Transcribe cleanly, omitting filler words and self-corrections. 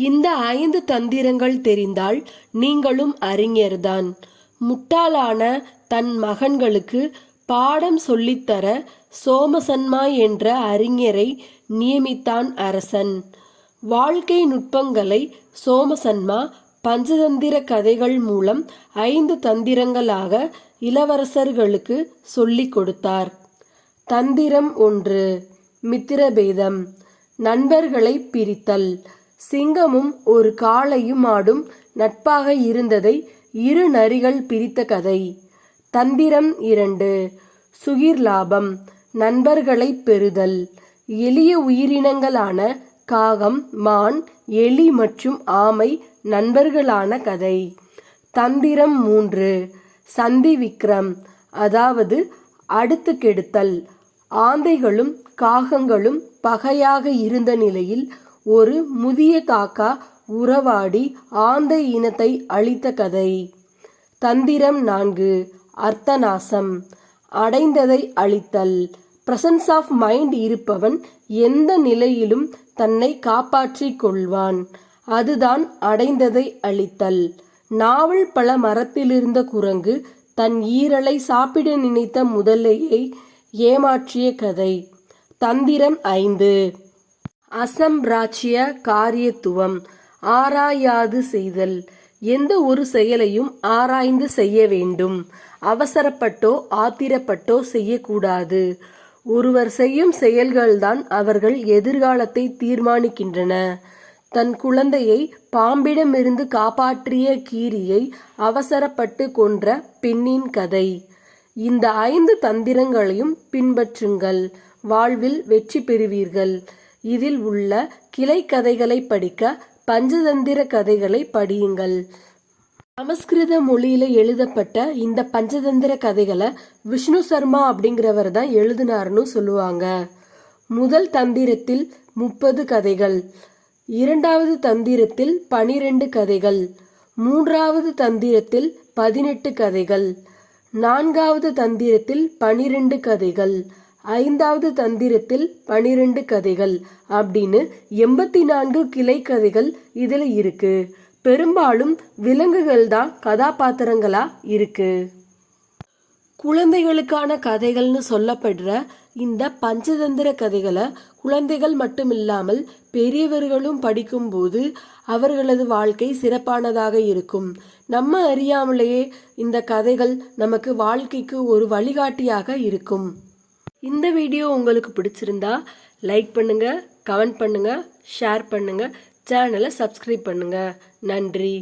இந்த 5 தந்திரங்கள் தெரிந்தால் நீங்களும் அறிஞர்தான். முட்டாளான தன் மகன்களுக்கு பாடம் சொல்லித்தர சோமசன்மா என்ற அறிஞரை நியமித்தான் அரசன். வாழ்க்கை நுட்பங்களை சோமசன்மா பஞ்சதந்திர கதைகள் மூலம் 5 தந்திரங்களாக இளவரசர்களுக்கு சொல்லிக் கொடுத்தார். தந்திரம் 1. மித்திரபேதம். நண்பர்களை பிரித்தல். சிங்கமும் ஒரு காளையும் மாடும் நட்பாக இருந்ததை 2 நரிகள் பிரித்த கதை. தந்திரம் 2. சுகிர்லாபம். நண்பர்களை பெறுதல். எளிய உயிரினங்களான காகம், மான், எலி மற்றும் ஆமை நண்பர்களான கதை. தந்திரம் 3. சந்தி விக்ரம், அதாவது அடுத்து கெடுத்தல். ஆந்தைகளும் காகங்களும் பகையாக இருந்த நிலையில் ஒரு முதிய காக்கா உறவாடி ஆந்தை இனத்தை அழித்த கதை. தந்திரம் 4. அர்த்தநாசம். அடைந்ததை அழித்தல். பிரசன்ஸ் ஆஃப் மைண்ட் இருப்பவன் எந்த நிலையிலும் தன்னை காப்பாற்றிக் கொள்வான். அதுதான் அடைந்ததை அழித்தல். நாவல் பழ மரத்திலிருந்த குரங்கு தன் ஈரலை சாப்பிட நினைத்த முதலையை ஏமாற்றிய கதை. தந்திரம் 5. அசம்பிராச்சிய காரியத்துவம். ஆராயாது செய்தல். எந்த ஒரு செயலையும் ஆராய்ந்து செய்ய வேண்டும். அவசரப்பட்டோ ஆத்திரப்பட்டோ செய்யக்கூடாது. ஒருவர் செய்யும் செயல்கள்தான் அவர்கள் எதிர்காலத்தை தீர்மானிக்கின்றன. தன் குழந்தையை பாம்பிடமிருந்து காப்பாற்றிய கீரியை அவசரப்பட்டு கொன்ற பெண்ணின் கதை. இந்த 5 தந்திரங்களையும் பின்பற்றுங்கள், வாழ்வில் வெற்றி பெறுவீர்கள். இதில் உள்ள கிளை கதைகளை படிக்க பஞ்சதந்திர கதைகளை படியுங்கள். சமஸ்கிருத மொழியில எழுதப்பட்ட இந்த பஞ்சதந்திர கதைகளை விஷ்ணு சர்மா அப்படிங்கிறவர் தான் எழுதினார்னு சொல்லுவாங்க. முதல் தந்திரத்தில் 30 கதைகள், 2வது தந்திரத்தில் 12 கதைகள், 3வது தந்திரத்தில் 18 கதைகள், 4வது தந்திரத்தில் 12 கதைகள், 5வது தந்திரத்தில் 12 கதைகள் அப்படின்னு 84 கிளை கதைகள் இதுல இருக்கு. பெரும்பாலும் விலங்குகள் தான் கதாபாத்திரங்களா இருக்கு. குழந்தைகளுக்கான கதைகள்னு சொல்லப்படுற இந்த பஞ்சதந்திர கதைகளை குழந்தைகள் மட்டுமில்லாமல் பெரியவர்களும் படிக்கும்போது அவர்களது வாழ்க்கை சிறப்பானதாக இருக்கும். நம்ம அறியாமலேயே இந்த கதைகள் நமக்கு வாழ்க்கைக்கு ஒரு வழிகாட்டியாக இருக்கும். இந்த வீடியோ உங்களுக்கு பிடிச்சிருந்தா லைக் பண்ணுங்க, கமெண்ட் பண்ணுங்க, ஷேர் பண்ணுங்க, சேனலை சப்ஸ்கிரைப் பண்ணுங்க. நன்றி.